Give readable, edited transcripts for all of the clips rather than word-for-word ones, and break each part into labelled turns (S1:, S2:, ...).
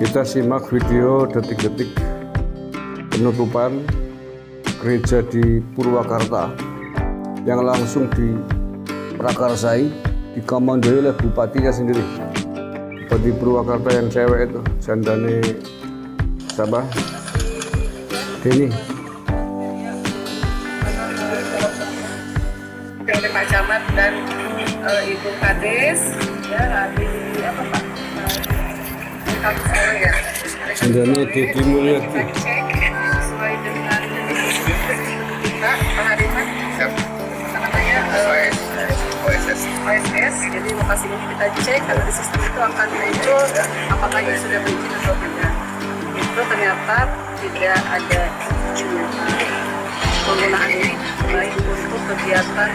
S1: Kita simak video detik-detik penutupan gereja di Purwakarta yang langsung diprakarsai, dikomandoi oleh bupatinya sendiri. Bupati Purwakarta yang cewek itu, jandane siapa? Denny.
S2: Oleh Pak Camat dan Ibu Kades, ya hari apa Pak? Kamis sore ya.
S1: Jandane Deddy Mulyadi.
S2: Kita cek sesuai dengan kita penghariman namanya OSS. Jadi lokasi ini kita cek kalau di sistem itu akan muncul apakah yang sudah berizin atau tidak. Itu ternyata tidak ada penggunaan ini baik untuk kegiatan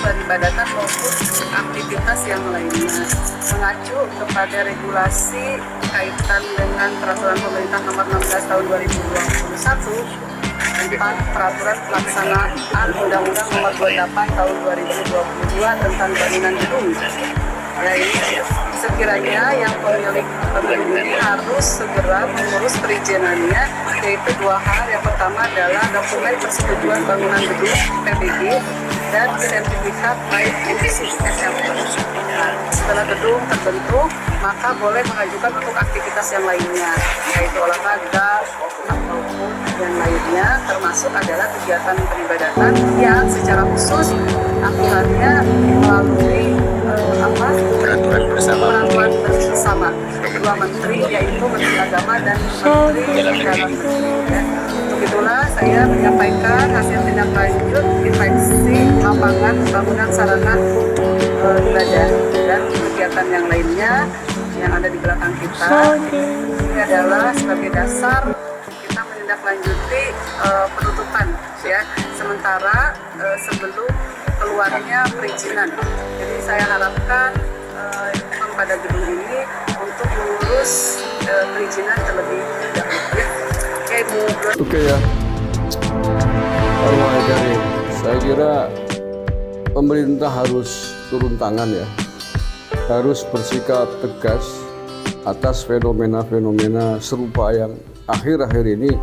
S2: peribadatan maupun aktivitas yang lainnya. Mengacu kepada regulasi kaitan dengan peraturan pemerintah nomor 16 tahun 2021 tentang peraturan pelaksanaan Undang-Undang nomor 28 tahun 2022 tentang bangunan gedung. Ya, ini sekiranya yang pemilik ini harus segera mengurus perizinannya, yaitu 2 hal. Yang pertama adalah dokumen persetujuan bangunan gedung PBG dan sertifikat baik emisi SLP. Setelah gedung terbentuk, maka boleh mengajukan untuk aktivitas yang lainnya, yaitu olahraga ataupun yang lainnya, termasuk adalah kegiatan peribadatan yang secara khusus aturannya melalui peraturan bersama dua menteri, yaitu Menteri Agama dan Menteri Dalam Negeri. Untuk itulah saya menyampaikan hasil tindak lanjut inspeksi lapangan bangunan sarana ibadah dan kegiatan yang lainnya yang ada di belakang kita. Ini adalah sebagai dasar kita menindaklanjuti penutupan, ya, sementara sebelum keluarnya perizinan. Jadi saya harapkan pada gedung ini untuk mengurus perizinan terlebih dahulu.
S1: Oke ya. Saya kira pemerintah harus turun tangan ya. Harus bersikap tegas atas fenomena-fenomena serupa yang akhir-akhir ini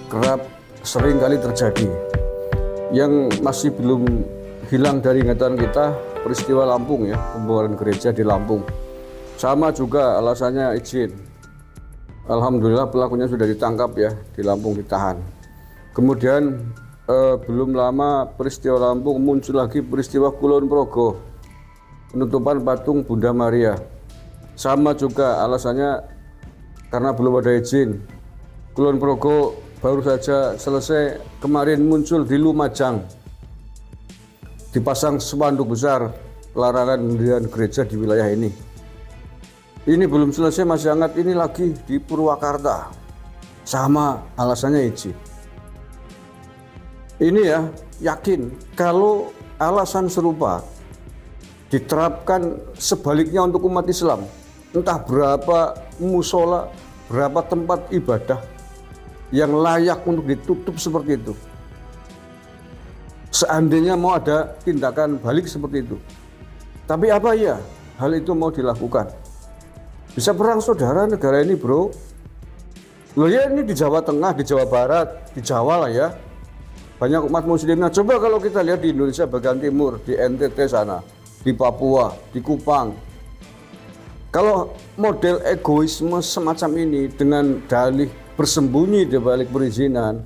S1: kerap sering kali terjadi. Yang masih belum hilang dari ingatan kita peristiwa Lampung ya, pembubaran gereja di Lampung. Sama juga alasannya izin. Alhamdulillah pelakunya sudah ditangkap ya, di Lampung ditahan. Kemudian belum lama peristiwa Lampung muncul lagi peristiwa Kulon Progo, penutupan patung Bunda Maria. Sama juga alasannya karena belum ada izin. Kulon Progo baru saja selesai kemarin muncul di Lumajang, dipasang spanduk besar larangan mendirikan gereja di wilayah ini. Ini belum selesai masih hangat, ini lagi di Purwakarta. Sama alasannya izin. Ini ya, yakin kalau alasan serupa diterapkan sebaliknya untuk umat Islam, entah berapa musola, berapa tempat ibadah yang layak untuk ditutup seperti itu. Seandainya mau ada tindakan balik seperti itu. Tapi apa ya hal itu mau dilakukan? Bisa perang saudara negara ini, bro. Loh ya, ini di Jawa Tengah, di Jawa Barat, di Jawa lah ya. Banyak umat muslimnya. Coba kalau kita lihat di Indonesia bagian timur, di NTT sana, di Papua, di Kupang. Kalau model egoisme semacam ini dengan dalih bersembunyi di balik perizinan,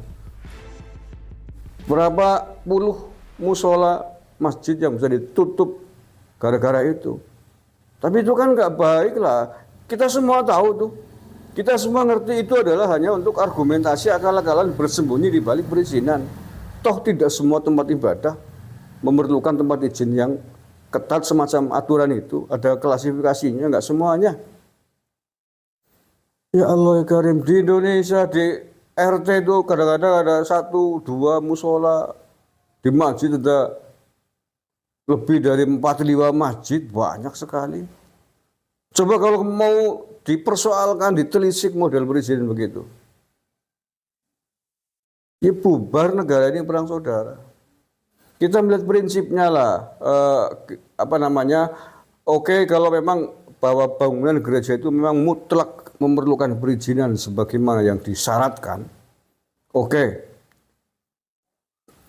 S1: berapa puluh musola masjid yang bisa ditutup gara-gara itu. Tapi itu kan nggak baik lah. Kita semua tahu tuh. Kita semua ngerti itu adalah hanya untuk argumentasi akal-akalan bersembunyi di balik perizinan. Toh tidak semua tempat ibadah memerlukan tempat izin yang ketat semacam aturan itu. Ada klasifikasinya, nggak semuanya. Ya Allah ya Karim, di Indonesia di RT itu kadang-kadang ada 1, 2 musola, di masjid ada lebih dari 4-5 masjid, banyak sekali. Coba kalau mau dipersoalkan, ditelisik model perizinan begitu, ya bubar negara ini perang saudara. Kita melihat prinsipnya lah, oke, kalau memang bahwa bangunan gereja itu memang mutlak memerlukan perizinan sebagaimana yang disyaratkan, oke,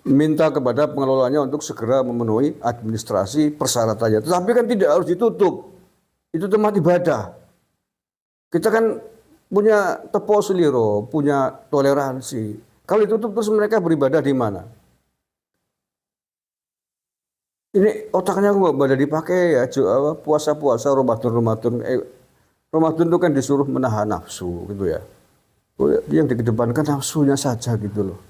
S1: minta kepada pengelolanya untuk segera memenuhi administrasi persyaratannya. Tetapi kan tidak harus ditutup. Itu tempat ibadah. Kita kan punya tepo seliro, punya toleransi. Kalau ditutup terus mereka beribadah di mana? Ini otaknya nggak pada dipakai ya, puasa-puasa, Ramadan. Ramadan itu kan disuruh menahan nafsu gitu ya. Yang dikedepankan nafsunya saja gitu loh.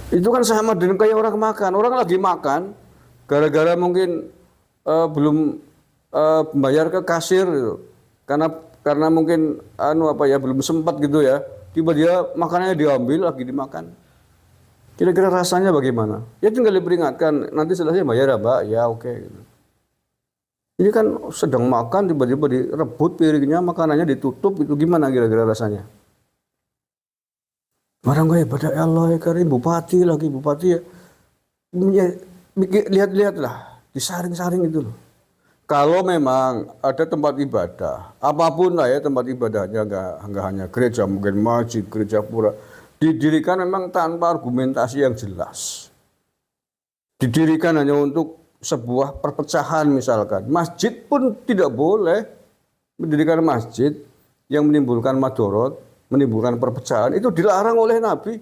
S1: Itu kan sama dengan kayak orang makan. Orang lagi makan, gara-gara mungkin belum bayar ke kasir gitu. Karena mungkin belum sempat gitu ya. Tiba-tiba makanannya diambil lagi dimakan. Kira-kira rasanya bagaimana? Ya tinggal diperingatkan, nanti selesai bayar ya Mbak, ya oke. Gitu. Ini kan sedang makan tiba-tiba direbut piringnya, makanannya ditutup, itu gimana kira-kira rasanya? Orang gue pada Allah ya karim, bupati ya. Lihat-lihatlah, disaring-saring itu loh. Kalau memang ada tempat ibadah, apapun lah ya tempat ibadahnya, enggak hanya gereja, mungkin masjid, gereja pura, didirikan memang tanpa argumentasi yang jelas. Didirikan hanya untuk sebuah perpecahan misalkan. Masjid pun tidak boleh mendirikan masjid yang menimbulkan madorot, menimbulkan perpecahan. Itu dilarang oleh Nabi.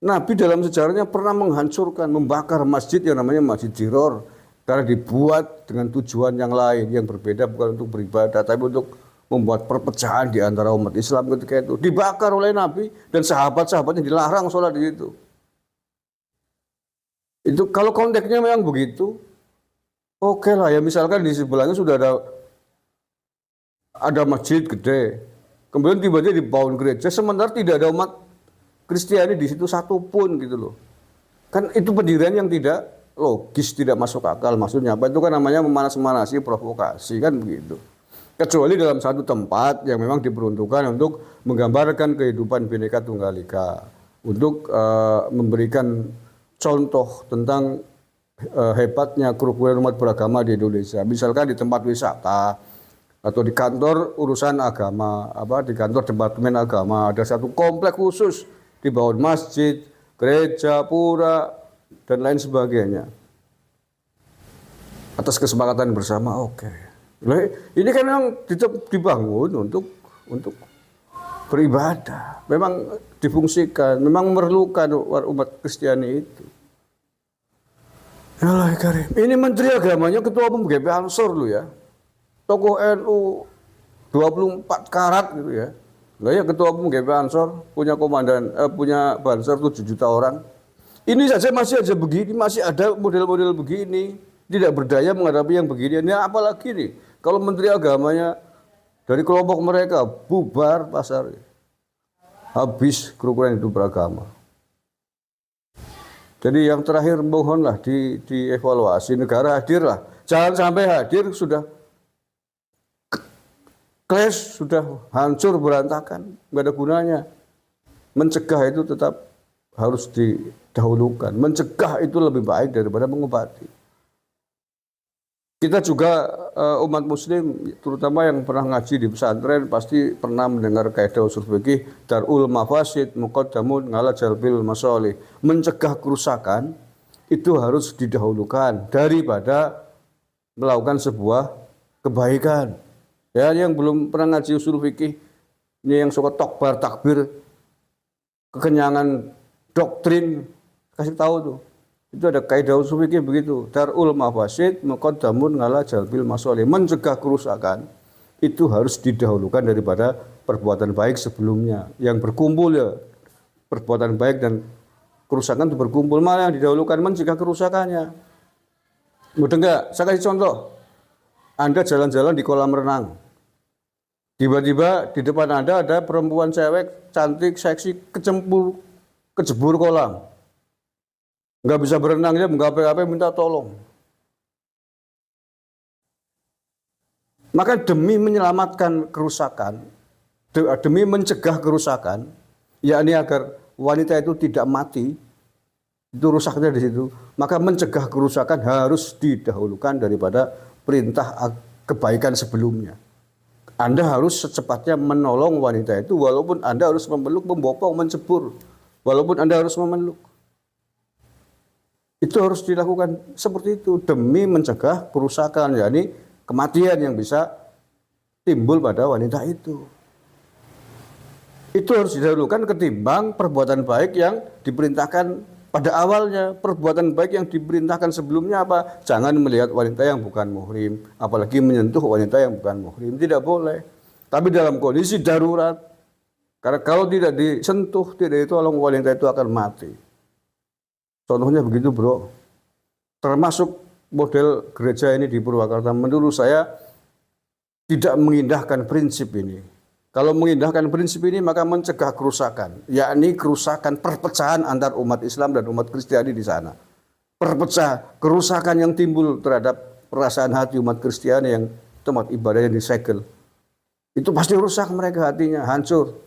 S1: Nabi dalam sejarahnya pernah menghancurkan, membakar masjid yang namanya Masjid Diror. Karena dibuat dengan tujuan yang lain, yang berbeda, bukan untuk beribadah, tapi untuk membuat perpecahan di antara umat Islam ketika itu. Dibakar oleh Nabi dan sahabat-sahabatnya dilarang sholat di situ. Itu kalau konteksnya memang begitu, oke lah ya, misalkan di sebelahnya sudah ada masjid gede, kemudian tiba-tiba dibangun gereja, sementara tidak ada umat Kristiani di situ satupun gitu loh. Kan itu pendirian yang tidak logis, tidak masuk akal. Maksudnya apa? Itu kan namanya memanas-manasi, provokasi kan begitu. Kecuali dalam satu tempat yang memang diperuntukkan untuk menggambarkan kehidupan Bhinneka Tunggal Ika, untuk memberikan contoh tentang hebatnya kerukunan umat beragama di Indonesia. Misalkan di tempat wisata atau di kantor urusan agama, di kantor departemen agama ada satu komplek khusus dibangun masjid, gereja, pura dan lain sebagainya. Atas kesepakatan bersama, oke. Ini kan memang dibangun untuk beribadah. Memang difungsikan, memang memerlukan umat Kristiani itu. Ya Karim. Ini Menteri Agamanya Ketua Umum GP Ansor lu ya. Tokoh NU 24 karat gitu ya. Lah ya Ketua Umum GP Ansor punya punya Bansor 7 juta orang. Ini saja masih aja begini, masih ada model-model begini. Tidak berdaya menghadapi yang begini. Ini apalagi nih, kalau Menteri Agamanya dari kelompok mereka bubar pasar. Habis kerukunan hidup beragama. Jadi yang terakhir mohonlah dievaluasi, negara hadirlah. Jangan sampai hadir sudah clash, sudah hancur berantakan, nggak ada gunanya. Mencegah itu tetap harus didahulukan. Mencegah itu lebih baik daripada mengobati. Kita juga umat muslim, terutama yang pernah ngaji di pesantren, pasti pernah mendengar kaidah usul fikih darul mafasid muqaddamun ala jalbil masalih. Mencegah kerusakan itu harus didahulukan daripada melakukan sebuah kebaikan. Ya, yang belum pernah ngaji usul fikih, ini yang suka tokbar takbir, kekenyangan doktrin, kasih tahu tuh. Itu ada kaidah usul fikih begitu. Darul mafasid muqaddamun ala jalbil masalih. Mencegah kerusakan itu harus didahulukan daripada perbuatan baik sebelumnya. Yang berkumpul ya perbuatan baik dan kerusakan itu berkumpul, malah yang didahulukan mencegah kerusakannya. Mudah enggak? Saya kasih contoh. Anda jalan-jalan di kolam renang. Tiba-tiba di depan Anda ada perempuan cewek cantik, seksi, kejebur kolam. Nggak bisa berenang, dia menggapai-gapai minta tolong. Maka demi menyelamatkan kerusakan, demi mencegah kerusakan, yakni agar wanita itu tidak mati, itu rusaknya di situ, maka mencegah kerusakan harus didahulukan daripada perintah kebaikan sebelumnya. Anda harus secepatnya menolong wanita itu, walaupun Anda harus memeluk, membopong, mencebur, walaupun Anda harus memeluk. Itu harus dilakukan seperti itu demi mencegah kerusakan, yakni kematian yang bisa timbul pada wanita itu. Itu harus didahulukan ketimbang perbuatan baik yang diperintahkan pada awalnya. Perbuatan baik yang diperintahkan sebelumnya apa? Jangan melihat wanita yang bukan muhrim, apalagi menyentuh wanita yang bukan muhrim. Tidak boleh. Tapi dalam kondisi darurat, karena kalau tidak disentuh, tidak ditolong, wanita itu akan mati. Contohnya begitu, bro. Termasuk model gereja ini di Purwakarta, menurut saya tidak mengindahkan prinsip ini. Kalau mengindahkan prinsip ini maka mencegah kerusakan, yakni kerusakan perpecahan antar umat Islam dan umat Kristiani di sana. Perpecah, kerusakan yang timbul terhadap perasaan hati umat Kristiani yang tempat ibadahnya disegel. Itu pasti rusak mereka hatinya, hancur.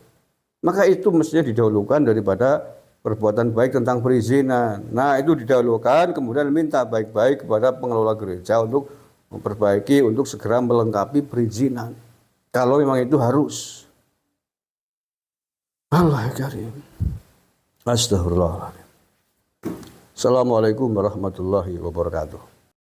S1: Maka itu mestinya didahulukan daripada perbuatan baik tentang perizinan. Nah, itu didahulukan, kemudian minta baik-baik kepada pengelola gereja untuk memperbaiki, untuk segera melengkapi perizinan. Kalau memang itu harus. Allah karim. Astagfirullahaladzim. Assalamualaikum warahmatullahi wabarakatuh.